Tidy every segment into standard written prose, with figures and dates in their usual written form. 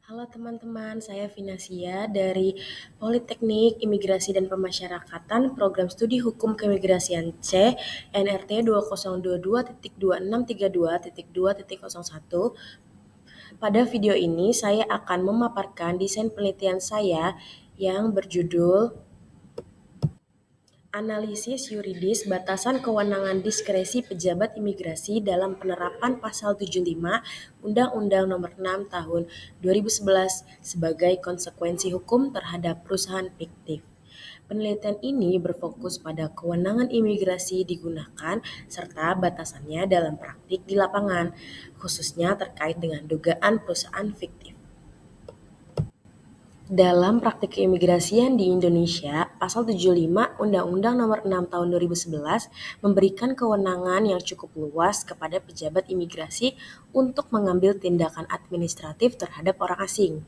Halo teman-teman, saya Vinasia dari Politeknik Imigrasi dan Pemasyarakatan Program Studi Hukum Keimigrasian C NRT 2022.2632.2.0.1. Pada video ini saya akan memaparkan desain penelitian saya yang berjudul Analisis Yuridis Batasan Kewenangan Diskresi Pejabat Imigrasi dalam Penerapan Pasal 75 Undang-Undang Nomor 6 Tahun 2011 sebagai konsekuensi hukum terhadap perusahaan fiktif. Penelitian ini berfokus pada kewenangan imigrasi digunakan serta batasannya dalam praktik di lapangan, khususnya terkait dengan dugaan perusahaan fiktif. Dalam praktik keimigrasian di Indonesia, Pasal 75 Undang-Undang Nomor 6 Tahun 2011 memberikan kewenangan yang cukup luas kepada pejabat imigrasi untuk mengambil tindakan administratif terhadap orang asing.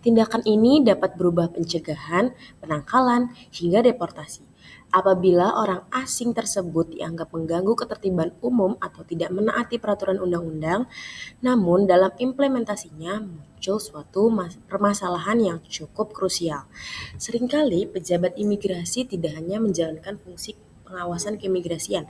Tindakan ini dapat berupa pencegahan, penangkalan, hingga deportasi. Apabila orang asing tersebut dianggap mengganggu ketertiban umum atau tidak menaati peraturan undang-undang, namun dalam implementasinya muncul suatu permasalahan yang cukup krusial. Seringkali pejabat imigrasi tidak hanya menjalankan fungsi pengawasan keimigrasian,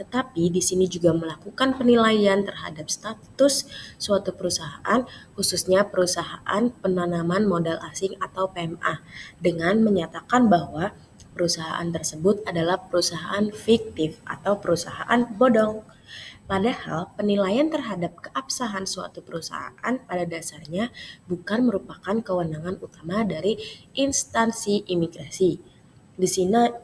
tetapi di sini juga melakukan penilaian terhadap status suatu perusahaan, khususnya perusahaan penanaman modal asing atau PMA, dengan menyatakan bahwa perusahaan tersebut adalah perusahaan fiktif atau perusahaan bodong. Padahal penilaian terhadap keabsahan suatu perusahaan pada dasarnya bukan merupakan kewenangan utama dari instansi imigrasi.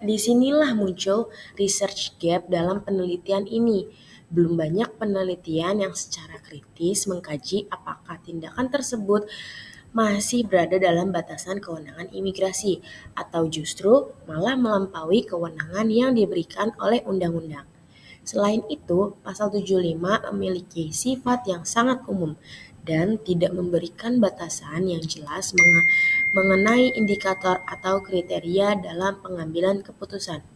Disinilah muncul research gap dalam penelitian ini. Belum banyak penelitian yang secara kritis mengkaji apakah tindakan tersebut masih berada dalam batasan kewenangan imigrasi atau justru malah melampaui kewenangan yang diberikan oleh undang-undang. Selain itu, Pasal 75 memiliki sifat yang sangat umum dan tidak memberikan batasan yang jelas mengenai indikator atau kriteria dalam pengambilan keputusan.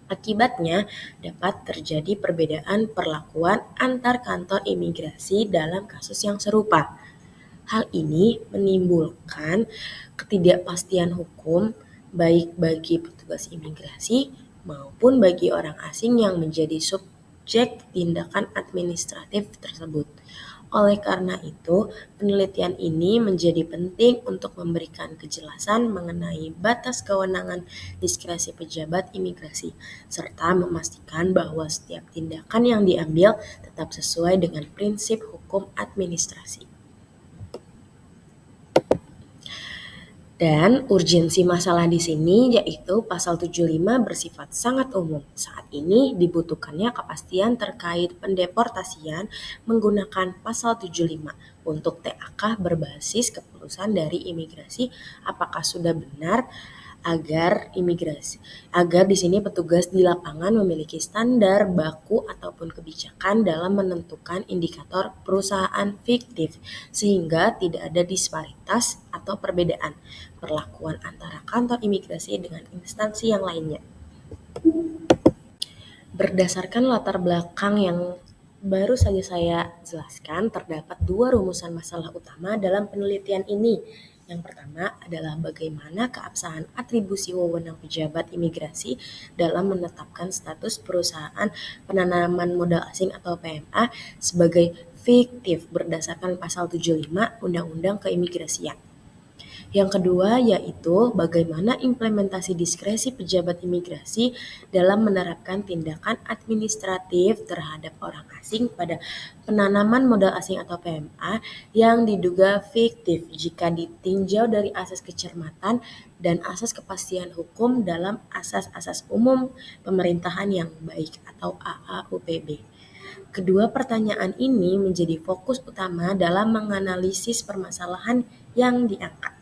Akibatnya, dapat terjadi perbedaan perlakuan antar kantor imigrasi dalam kasus yang serupa. Hal ini menimbulkan ketidakpastian hukum baik bagi petugas imigrasi maupun bagi orang asing yang menjadi subjek tindakan administratif tersebut. Oleh karena itu, penelitian ini menjadi penting untuk memberikan kejelasan mengenai batas kewenangan diskresi pejabat imigrasi, serta memastikan bahwa setiap tindakan yang diambil tetap sesuai dengan prinsip hukum administrasi. Dan urgensi masalah di sini yaitu Pasal 75 bersifat sangat umum. Saat ini dibutuhkannya kepastian terkait pendeportasian menggunakan Pasal 75 untuk TAK berbasis keputusan dari imigrasi apakah sudah benar agar di sini petugas di lapangan memiliki standar baku ataupun kebijakan dalam menentukan indikator perusahaan fiktif sehingga tidak ada disparitas atau perbedaan perlakuan antara kantor imigrasi dengan instansi yang lainnya. Berdasarkan latar belakang yang baru saja saya jelaskan, terdapat dua rumusan masalah utama dalam penelitian ini. Yang pertama adalah bagaimana keabsahan atribusi wewenang pejabat imigrasi dalam menetapkan status perusahaan penanaman modal asing atau PMA sebagai fiktif berdasarkan Pasal 75 Undang-Undang Keimigrasian. Yang kedua yaitu bagaimana implementasi diskresi pejabat imigrasi dalam menerapkan tindakan administratif terhadap orang asing pada penanaman modal asing atau PMA yang diduga fiktif jika ditinjau dari asas kecermatan dan asas kepastian hukum dalam asas-asas umum pemerintahan yang baik atau AAUPB. Kedua pertanyaan ini menjadi fokus utama dalam menganalisis permasalahan yang diangkat.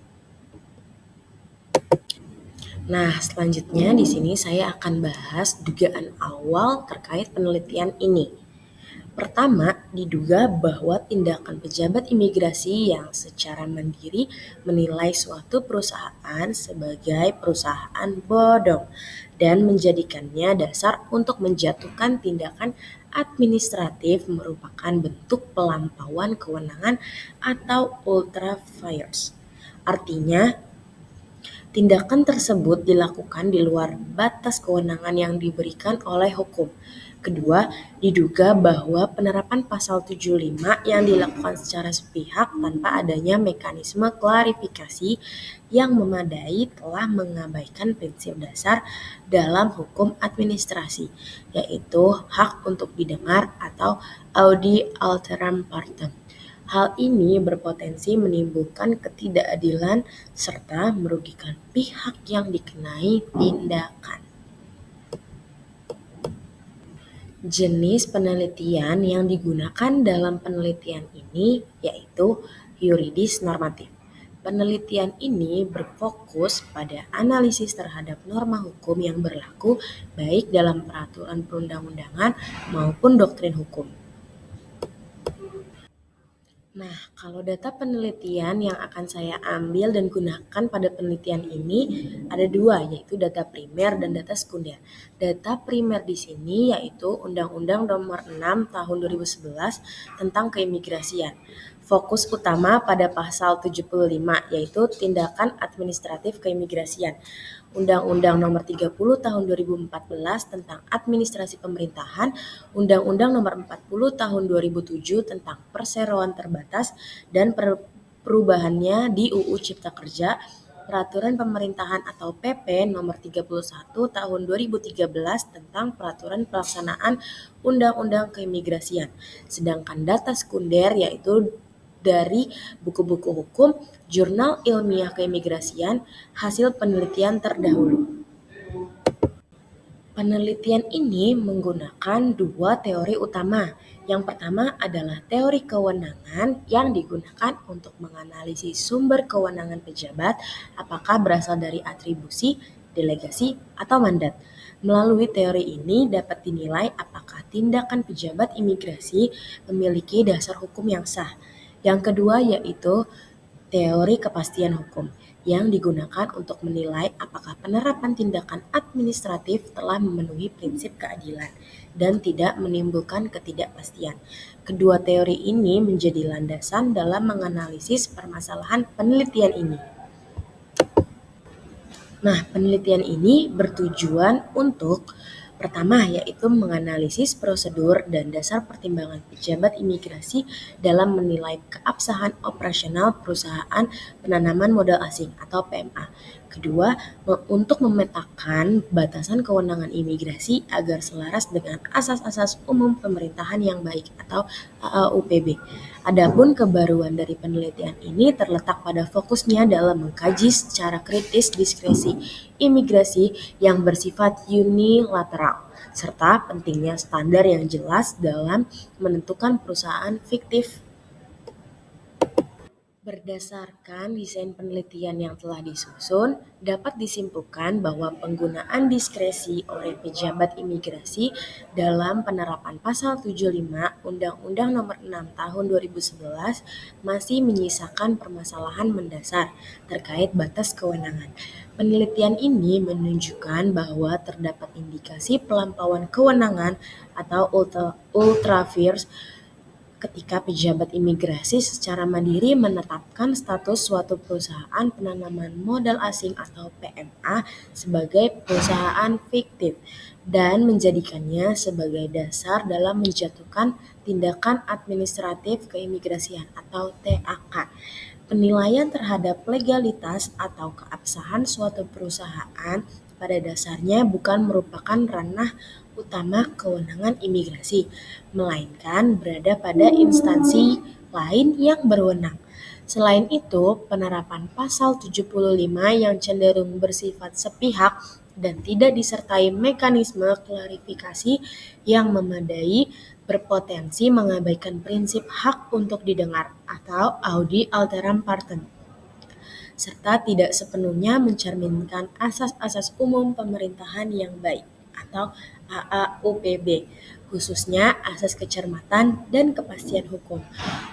Nah, selanjutnya di sini saya akan bahas dugaan awal terkait penelitian ini. Pertama, diduga bahwa tindakan pejabat imigrasi yang secara mandiri menilai suatu perusahaan sebagai perusahaan bodong dan menjadikannya dasar untuk menjatuhkan tindakan administratif merupakan bentuk pelampauan kewenangan atau ultra vires. Artinya, tindakan tersebut dilakukan di luar batas kewenangan yang diberikan oleh hukum. Kedua, diduga bahwa penerapan pasal 75 yang dilakukan secara sepihak tanpa adanya mekanisme klarifikasi yang memadai telah mengabaikan prinsip dasar dalam hukum administrasi, yaitu hak untuk didengar atau audi alteram partem. Hal ini berpotensi menimbulkan ketidakadilan serta merugikan pihak yang dikenai tindakan. Jenis penelitian yang digunakan dalam penelitian ini yaitu yuridis normatif. Penelitian ini berfokus pada analisis terhadap norma hukum yang berlaku baik dalam peraturan perundang-undangan maupun doktrin hukum. Nah, kalau data penelitian yang akan saya ambil dan gunakan pada penelitian ini ada dua, yaitu data primer dan data sekunder. Data primer di sini yaitu Undang-Undang Nomor 6 Tahun 2011 tentang keimigrasian. Fokus utama pada pasal 75 yaitu tindakan administratif keimigrasian. Undang-Undang Nomor 30 Tahun 2014 tentang administrasi pemerintahan, Undang-Undang Nomor 40 Tahun 2007 tentang perseroan terbatas dan perubahannya di UU Cipta Kerja, Peraturan Pemerintahan atau PP Nomor 31 Tahun 2013 tentang Peraturan Pelaksanaan Undang-Undang Keimigrasian. Sedangkan data sekunder yaitu dari buku-buku hukum, jurnal ilmiah keimigrasian, hasil penelitian terdahulu. Penelitian ini menggunakan dua teori utama. Yang pertama adalah teori kewenangan yang digunakan untuk menganalisis sumber kewenangan pejabat, apakah berasal dari atribusi, delegasi, atau mandat. Melalui teori ini dapat dinilai apakah tindakan pejabat imigrasi memiliki dasar hukum yang sah. Yang kedua yaitu teori kepastian hukum yang digunakan untuk menilai apakah penerapan tindakan administratif telah memenuhi prinsip keadilan dan tidak menimbulkan ketidakpastian. Kedua teori ini menjadi landasan dalam menganalisis permasalahan penelitian ini. Nah, penelitian ini bertujuan untuk pertama yaitu menganalisis prosedur dan dasar pertimbangan pejabat imigrasi dalam menilai keabsahan operasional perusahaan penanaman modal asing atau PMA. Kedua, untuk memetakan batasan kewenangan imigrasi agar selaras dengan asas-asas umum pemerintahan yang baik atau AAUPB. Adapun kebaruan dari penelitian ini terletak pada fokusnya dalam mengkaji secara kritis diskresi imigrasi yang bersifat unilateral, serta pentingnya standar yang jelas dalam menentukan perusahaan fiktif. Berdasarkan desain penelitian yang telah disusun, dapat disimpulkan bahwa penggunaan diskresi oleh pejabat imigrasi dalam penerapan pasal 75 Undang-Undang Nomor 6 Tahun 2011 masih menyisakan permasalahan mendasar terkait batas kewenangan. Penelitian ini menunjukkan bahwa terdapat indikasi pelampauan kewenangan atau ultra vires ketika pejabat imigrasi secara mandiri menetapkan status suatu perusahaan penanaman modal asing atau PMA sebagai perusahaan fiktif dan menjadikannya sebagai dasar dalam menjatuhkan tindakan administratif keimigrasian atau TAK. Penilaian terhadap legalitas atau keabsahan suatu perusahaan pada dasarnya bukan merupakan ranah utama kewenangan imigrasi, melainkan berada pada instansi lain yang berwenang. Selain itu, penerapan pasal 75 yang cenderung bersifat sepihak dan tidak disertai mekanisme klarifikasi yang memadai berpotensi mengabaikan prinsip hak untuk didengar atau audi alteram partem, serta tidak sepenuhnya mencerminkan asas-asas umum pemerintahan yang baik atau AAUPB, khususnya asas kecermatan dan kepastian hukum.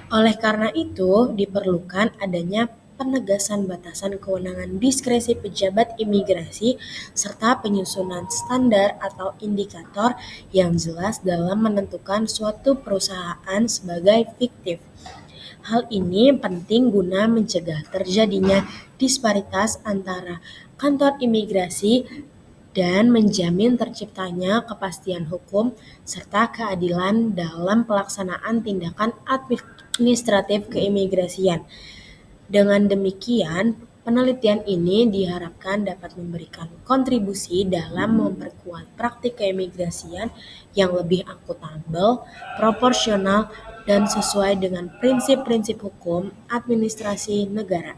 Oleh karena itu, diperlukan adanya penegasan batasan kewenangan diskresi pejabat imigrasi, serta penyusunan standar atau indikator yang jelas dalam menentukan suatu perusahaan sebagai fiktif. Hal ini penting guna mencegah terjadinya disparitas antara kantor imigrasi dan menjamin terciptanya kepastian hukum serta keadilan dalam pelaksanaan tindakan administratif keimigrasian. Dengan demikian, penelitian ini diharapkan dapat memberikan kontribusi dalam memperkuat praktik keimigrasian yang lebih akuntabel, proporsional, dan sesuai dengan prinsip-prinsip hukum administrasi negara.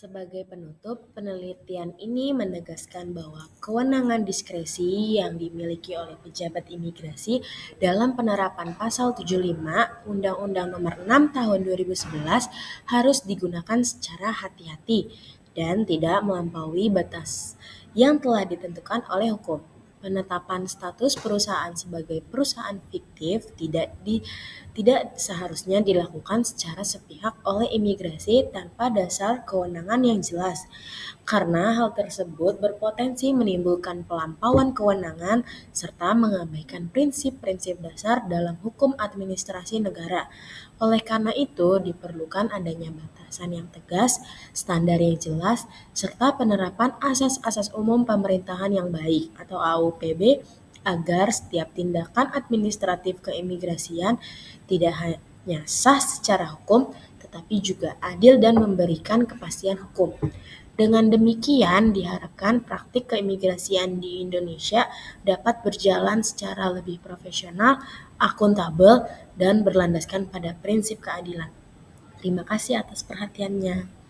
Sebagai penutup, penelitian ini menegaskan bahwa kewenangan diskresi yang dimiliki oleh pejabat imigrasi dalam penerapan Pasal 75 Undang-Undang Nomor 6 Tahun 2011 harus digunakan secara hati-hati dan tidak melampaui batas yang telah ditentukan oleh hukum. Penetapan status perusahaan sebagai perusahaan fiktif tidak seharusnya dilakukan secara sepihak oleh imigrasi tanpa dasar kewenangan yang jelas, karena hal tersebut berpotensi menimbulkan pelampauan kewenangan serta mengabaikan prinsip-prinsip dasar dalam hukum administrasi negara. Oleh karena itu, diperlukan adanya batasan yang tegas, standar yang jelas, serta penerapan asas-asas umum pemerintahan yang baik atau AUPB agar setiap tindakan administratif keimigrasian tidak hanya sah secara hukum, tetapi juga adil dan memberikan kepastian hukum. Dengan demikian, diharapkan praktik keimigrasian di Indonesia dapat berjalan secara lebih profesional, akuntabel, dan berlandaskan pada prinsip keadilan. Terima kasih atas perhatiannya.